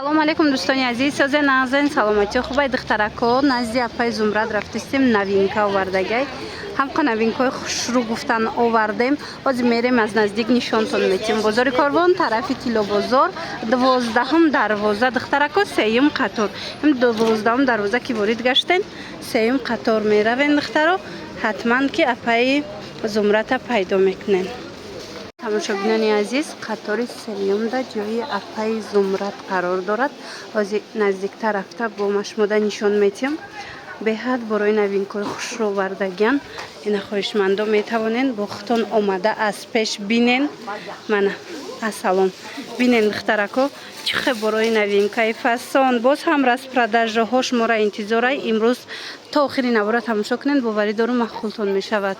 салом алейкум дӯстони азиз, созе нағзен саломати хубай духтарако назди апай Зумрад рафтистем новинка овардагай. Ҳамқа новинкаи хушрӯ гуфтан овардем. Ҳозир мерем аз наздик нишонтон метем. Бозори Корвон тарафи Тило бозор 12-ум дарвоза духтарако сеюм қатор. Ин 12-ум дарвоза ки ворид гаштен сеюм қатор меравен духтаро ҳатман ки апай Зумрата пайдо мекунен. тамошобинони азиз, қатори сеюмда ҷои апай Зумрад қарор дорад. ҳозир наздиктар рафта бо машмуда нишон метем. беҳад борои новинкаи хушрӯ овардагиан. Ина хоҳишмандон метавонен бо хутон омада аз пеш бинен. Мана ассалом бинен духтарако чӣ хел борои новинкаи фасон боз ҳам распродажаҳо шуморо интизорай. имрӯз то охири навора тамошо кунед, боварӣ дорум махултон мешавад.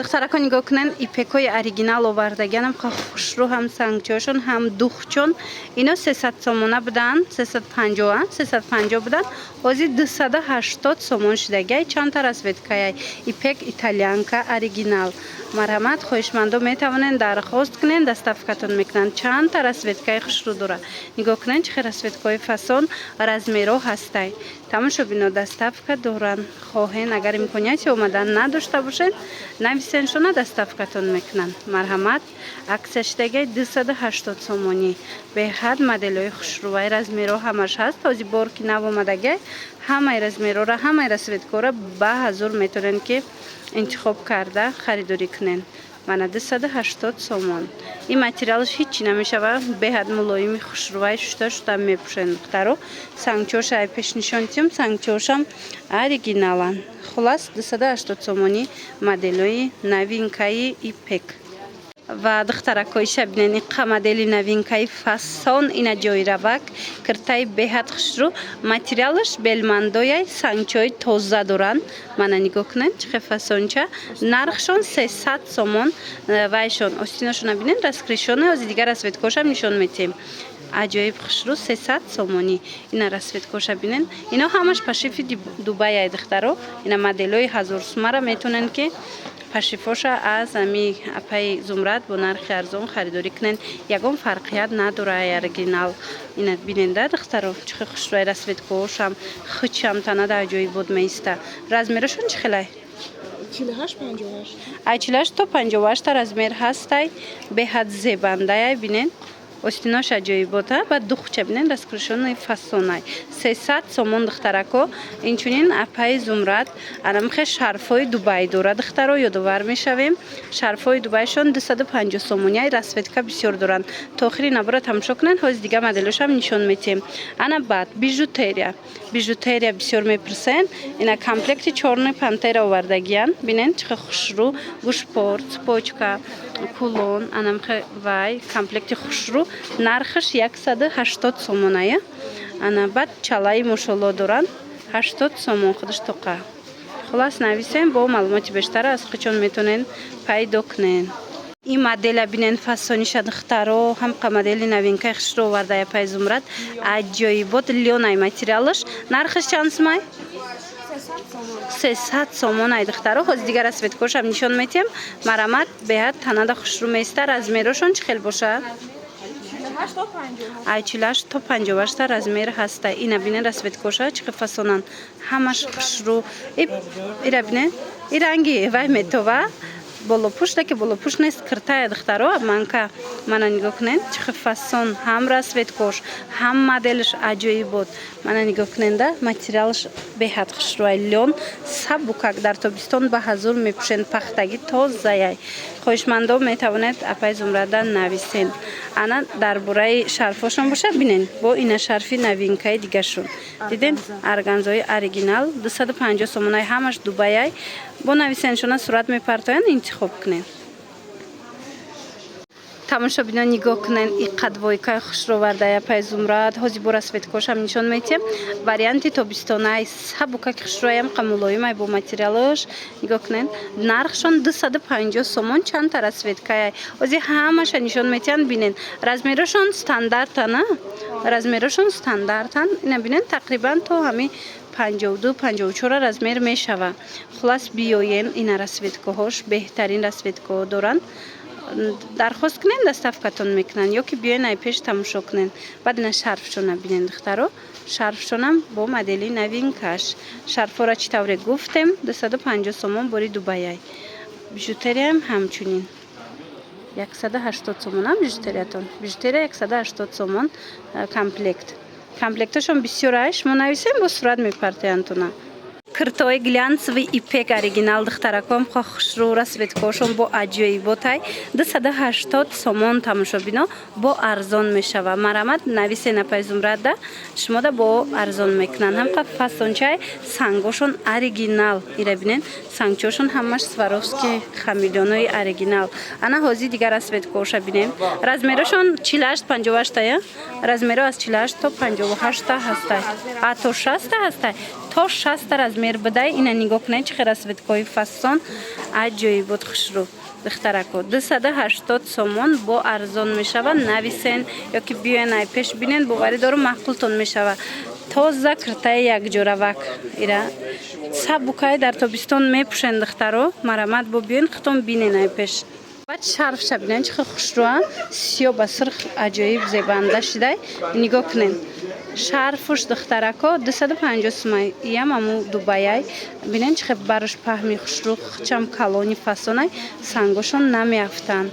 духтарако нигоҳ кунен ипекои оригинал овардагианам хушрӯ ҳам сангчошон ҳам духчон. ино 300 сомона будан, 350 будан. ҳозир 280 сомон шудагай. чандта расветкаяй ипек итальянка оригинал. марҳамат, хоҳишмандон метавонен дархост кунен, доставкатон мекунанд. чандта расветкаи хушрӯ дорад. нигоҳ кунен чӣ хел расветкаи фасон размеро ҳастай. тамошобино доставка доранд. хоҳен агар имконияти омадан надошта бошед нависен шона доставкатон мекунанд. марҳамат, аксия шудагай 280 сомонӣ. беҳад моделҳои хушрӯваи размеро ҳамаш ҳаст. ҳозир бор ки нав омадагай ҳамаи размерора ҳамаи расветкора ба ҳазур метавонен ки интихоб карда харидорӣ кунен. мана 280 сомон. ин материалш ҳичи намешавад. беҳад мулоими хушрӯваи шута мепӯшен духтаро. сангчошай пешнишон тем, сангчошам оригиналан. хулас 280 сомонӣ моделҳои новинкаи ипек. ва духтаракои шабинен иққа модели новинкаи фасон ина ҷои равак киртаи беҳад хушрӯ. материалаш белмандояй сангчои тоза доранд. мана нигоҳ кунед чӣ хел фасонча. нархшон 300 сомон. вайшон остиношона бинен раскришона. ҳозир дигар расветкошам нишон метем. аҷоиб хушрӯ 300 сомонӣ. ина расветкоша бинен. ино ҳамаш пашифи дубайяй духтаро. ина моделҳои 1000 сумара метавонен ки пашифоша аз ами апай Зумрад бо нархи арзон харидорӣ кунен. ягон фарқият надорад оригинал. ина биненда духтаро чӣ хел хушрӯи расветкаошам хичам танада аҷоибот меиста. размерашон чӣ хелай? 48-58. ай 48 то 58 размер ҳастай. беҳад зебандаяй бинен. остинош аҷоибота ба духча бинен раскришонаи фасонай 300 сомон духтарако. инчунин апай Зумрад анамхе шарфҳои Дубай дорад духтаро. ёдовар мешавем. шарфҳои Дубайшон 250 сомони. расветка бисёр доранд. то охири набора тамошо кунед. ҳозир дига моделошам нишон метем. ана баъд бижутерия бисёр мепурсен. ина комплекти чорни пантера овардагиян. бинен чӣ хел хушрӯ гӯшпор цепочка кулон анамхе вай комплекти хушрӯ. нархаш 180 сомоная. ана баъд чалаи мошолло доранд 80 сомон худаш тоқа. хулас нависем. бо маълумоти бештар аз қичон метавонен пайдо кунен. ин моделя бинен фасониша духтаро ҳамқа модели новинкаи хушрӯ овардаи апай Зумрад. аҷоибот лёнай материалаш. нархаш чанд сумай? 300 сомон ай духтаро. ҳозир дигар расветкошам нишон метем. марҳамат, беҳад танада хушрӯ меиста. размерошон чӣ хел бошад? 48 то 58 размер ҳаста. ина бинен расветкоша чӣ хел фасонан ҳамаш хушрӯ. ира бинен и ранги вай метова. болопушта ки болопуш нест киртая духтаро манка. мана нигоҳ кунед чӣ хел фасон ҳам расветкош ҳам моделиш аҷоибот. мана нигоҳ куненда материалш беҳад хушрӯай лён сабукак дар тобистон ба ҳазур мепӯшен. пахтагӣ тозаяй. хоҳишмандон метавонед апай Зумрада нависен. ана дар бораи шарфошон бошад бинен. бо ина шарфи новинкаи дигашон диден арганзои оригинал 250 сомонай ҳамаш Дубайяй. бо нависеншона сурат мепартоянд. интихоб кунед. тамошобинон нигоҳ кунен иққадвойкаи хушрӯ овардаи апай Зумрад. ҳозир бо расветкошам нишон метем. варианти тобистонаи сабукаки хушрӯаям қамулоимай бо материалош. нигоҳ кунен нархшон 250 сомон. чандта расветкаяй. ҳозир ҳамаша нишон метиҳанд. бинен размерошон стандартана. размерошон стандартан. ина бинен тақрибан то ҳами 52-54 размер мешава. хулас биёен ина расветкаҳош беҳтарин расветкаҳо доранд. дархост кунен доставкатон мекунанд ё ки биёен ай пеш тамошо кунен. Баъд ина шарфшона бинен духтаро. Шарфшонам бо модели новинкаш. Шарфора чӣ тавре гуфтем 250 сомон бори Дубай. Бижутерияам ҳамчунин 180 сомон ам бижутериятон. Бижутерия 180 сомон комплект. Комплекташон бисёр аш мо нависем бо сурат мепартиянтуна. Киртои глянцевый ипек оригинал духтараком хушрура светкошон бо аҷоиботай 280 сомон тамошобино бо арзон мешава. Марамат нависе напай Зумрада шумода бо арзон мекунанд. Ҳамқа фасончай сангошон оригинал. Ира бинен сангчошон ҳамаш Сваровский хамилёнои оригинал. Ана ҳози дигар светкоша бинем. Размерошон 48-58 я. Размеро аз 48 то 58 ҳастай. А то 60 ҳастай. То 60 размер бадай ина нигоҳ кунед чӣ хела светкои фасон аҷоибот хушрӯ духтарако 280 сомон бо арзон мешава. Нависен ё ки биёен ай пеш бинен боварӣ дорум маъқултон мешава. Тоза киртаи якҷоравак ира сабукай дар тобистон мепӯшен духтаро. Марамат бо биёен хитон бинен ай пеш. Баъд шарфша бинен чӣ хел хушрӯа сиё ба сирх аҷоиб зебанда шидай. Нигоҳ кунен шарфуш духтарако 250 сомон. Иям аму Дубай. Бинен чӣ хел барош паҳми хушрӯ хичам калони фасонай сангошон намеафтанд.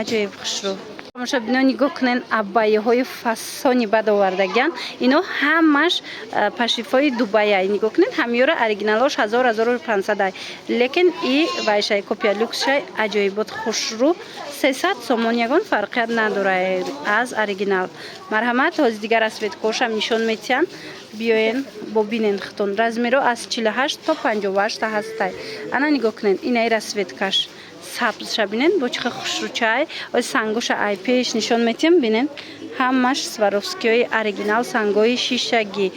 Аҷоиб хушрӯ. Тамоша бино нигоҳ кунен абайяҳои фасони бад овардагиан. Ино ҳамаш пашифои Дубай. Нигоҳ кунен ҳамёра оригиналош 1000-1500. Лекин и вайшай копия люксшай аҷоибот хушрӯ 300 сомон ягон фарқият надорад аз оригинал. Марҳамат ҳози дигар аз светкошам нишон метиҳам. Биёен бо бинен хитон. Размеро аз 48 то 58 ҳастай. Ана нигоҳ кунен инаи расветкаш. Сабзша бинен бо чӣ хел хушрӯчай ои сангоша ай пеш нишон метиҳам бинен ҳамаш Сваровскиёи оригинал сангои шишагӣ.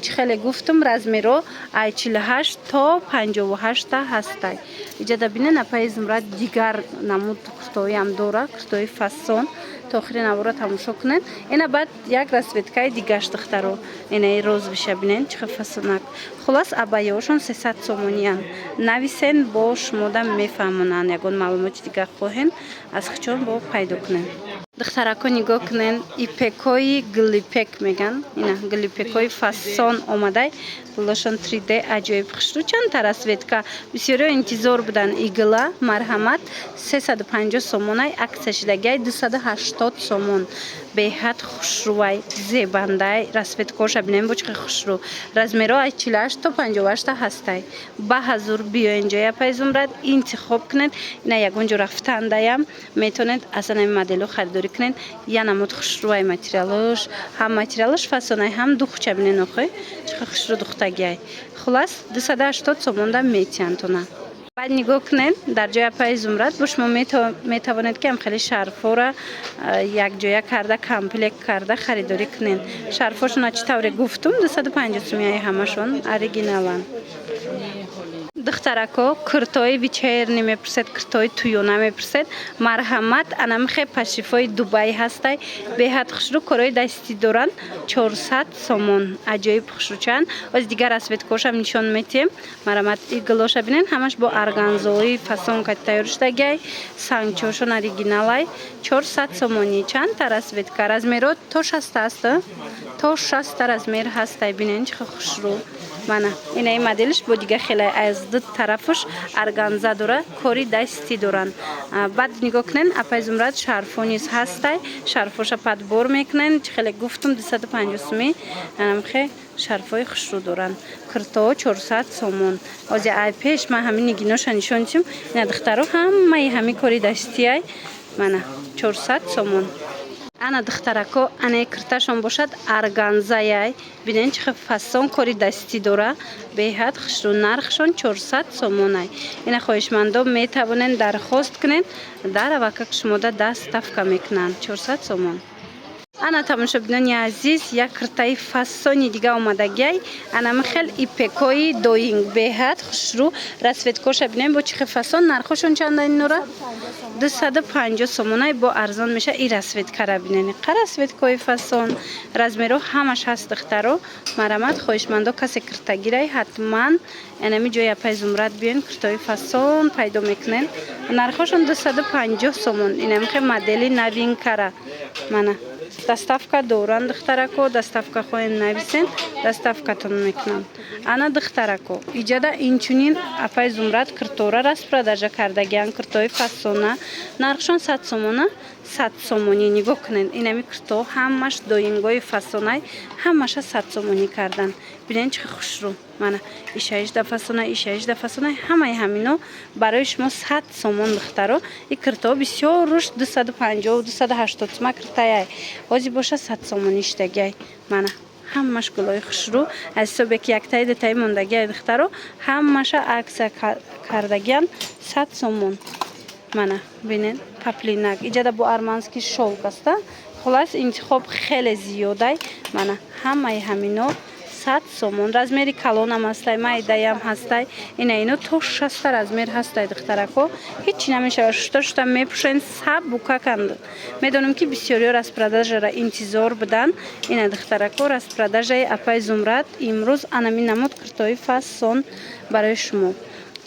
Чӣ хеле гуфтум размеро ай 48 то 58 ҳастай. Иҷада бинен апаи Зумрад дигар намуд киртоиам дора киртои фасон. То охири навора тамошо кунен. Ина баъд як расветкаи дигаш духтаро. Инаи розовиша бинен чӣ хел фасонак. Хулос абайяҳошон 300 сомониянд. Нависен бо шумода мефаҳмонанд. Ягон маълумоти дигар хоҳен аз хичон бо пайдо кунен. Духтарако нигоҳ кунен ипекои глипек меган. Ина глипекои фасон омадай. Пулошон 3D аҷоиб хушрӯ. Чанд та расветка бисёриё интизор будан. Игла марҳамат 350 сомонай аксия шидагиай 280 сомон. Беҳад хушрӯай зебандай расветкоша бинем бо чӣ хел хушрӯ. Размеро аз 48 то 58 ҳастай. Ба ҳазур биёен ҷоя пай Зумрад интихоб кунед. Ина ягон ҷо рафтандаям метавонед аз ана модело харидорӣ кунед. Я намуд хушрӯай материалош ҳам материалош фасонай ҳам духча бинен охӯй чӣ хел хушрӯ духтагиай. Хулас 280 сомонда метиҳантуна. Баъд нигоҳ кунед дар ҷои апаи Зумрад бо шумо метавонед ки ҳамхели шарфора якҷоя карда комплект карда харидорӣ кунед. Шарфошона чӣ тавре гуфтум 250 сомияи ҳамашон оригиналанд. Духтарако киртои вечерни мепурсед киртои туёна мепурсед. Марҳамат анамихе пашифои Дубай ҳастай. Беҳад хушрӯ корои дастӣ доранд 400 сомон. Аҷоиб хушрӯчанд. Оз дигар расветкошам нишон метиҳем. Марҳамат иглоша бинен ҳамаш бо органзои фасонка тайёр шудагиай. Сангчошон оригиналай 400 сомони. Чанд та расветка размеро то 60 аст. То 60 размер ҳастай бинен чӣ хел хушрӯ. Мана инаи моделиш бо дигар хелай аз ду тарафуш органза дора кори дастӣ доранд. Баъд нигоҳ кунен апаи Зумрад шарфо низ ҳастай. Шарфоша падбор мекунен. Чӣ хеле гуфтум 250 сомӣ намхе шарфои хушрӯ доранд. Киртоо 400 сомон. Ози ай пеш ман ҳамин нигиноша нишон дидим. Ина духтаро ҳамаи ҳамин кори дастиай. Мана 400 сомон. Ана духтарако ана кирташон бошад органзаяй. Бинен чӣ хел фасон кори дастӣ дора. Беҳад хушрӯ. Нархшон 400 сомонай. Ина хоҳишмандон метавонен дархост кунен. Дар аввакак шумода даст ставка мекунанд 400 сомон. ана тамошобинони азиз, як киртаи фасони дига омадагай. Ана михел ипекои доинг беҳад хушрӯ расветкоша бинем бо чихи фасон. Нархошон чанда ин нура? 250 сомонай бо арзон меша и расветкара бинени. Қа расветкои фасон размеро ҳамаш ҳаст духтаро. Марамат хоҳишмандо касе киртагирай ҳатман энами ҷои апай зумрад биён киртои фасон пайдо мекунен. Нархошон 250 сомон. Инам хе модели новинкара. Мана доставка доран духтарако, доставка хоҳен нависен, доставкатон мекунам. Ана духтарако иҷада инчунин апай зумрад киртора распродажа кардагиан киртои фасона. Нархшон 100 сомона, 100 сомонӣ нигоҳ кунен. Инами кирто ҳамаш доингои фасонай ҳамаша 100 сомонӣ кардан. Бинен чихи хушрӯ. Мана ишаишда фасонай ҳамаи ҳамино барои шумо 100 сомон духтаро. И кирто бисёр рушд 250 280 сума киртаяй. Ҳозир боша 100 сомоништагай. Мана ҳамаш гулои хушрӯ аз ҳисоби ки яктаи детаи мондагиай духтаро ҳамаша аксия кардагиан 100 сомон. Мана бинен паплинак иҷада бо арманский шовк аста. Хулас интихоб хеле зиёдай. Мана ҳамаи ҳамино 100 сомон. Размери калонам ҳастай, майдаям ҳастай. Ино то 60 размер ҳастай духтарако. Ҳичи намешава шута мепушен саб букаканд. Медонам ки бисёриё распродажара интизор будан. Ина духтарако распродажаи апай зумрад имрӯз анами намуд киртои фасон барои шумо.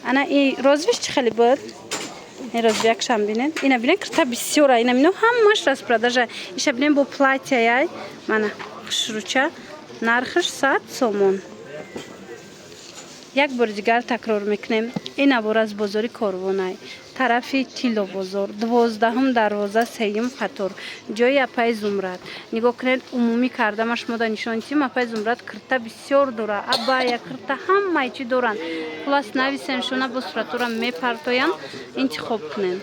Ана и розвиш чӣ хеле буд? Розбиякшам бинен. Ина бинен кирта бисёра. Ина мино ҳамаш распродажа. Иша бинен бо платьяяй. Мана хушрӯча. Нархш 100 сомон. Як бори дигар такрор мекунем. Ин абор аз бозори Корвонай. Тарафи Тило бозор. 12-ум дарвоза 3-ум қатор. Ҷои апай зумрад. Нигоҳ кунед умумӣ кардамаш мода нишон дидем. Апай зумрад кирта бисёр дора. Абая кирта ҳамаи чӣ доранд. Хулас нависен шуна бо суратура мепартоянд. Интихоб кунен.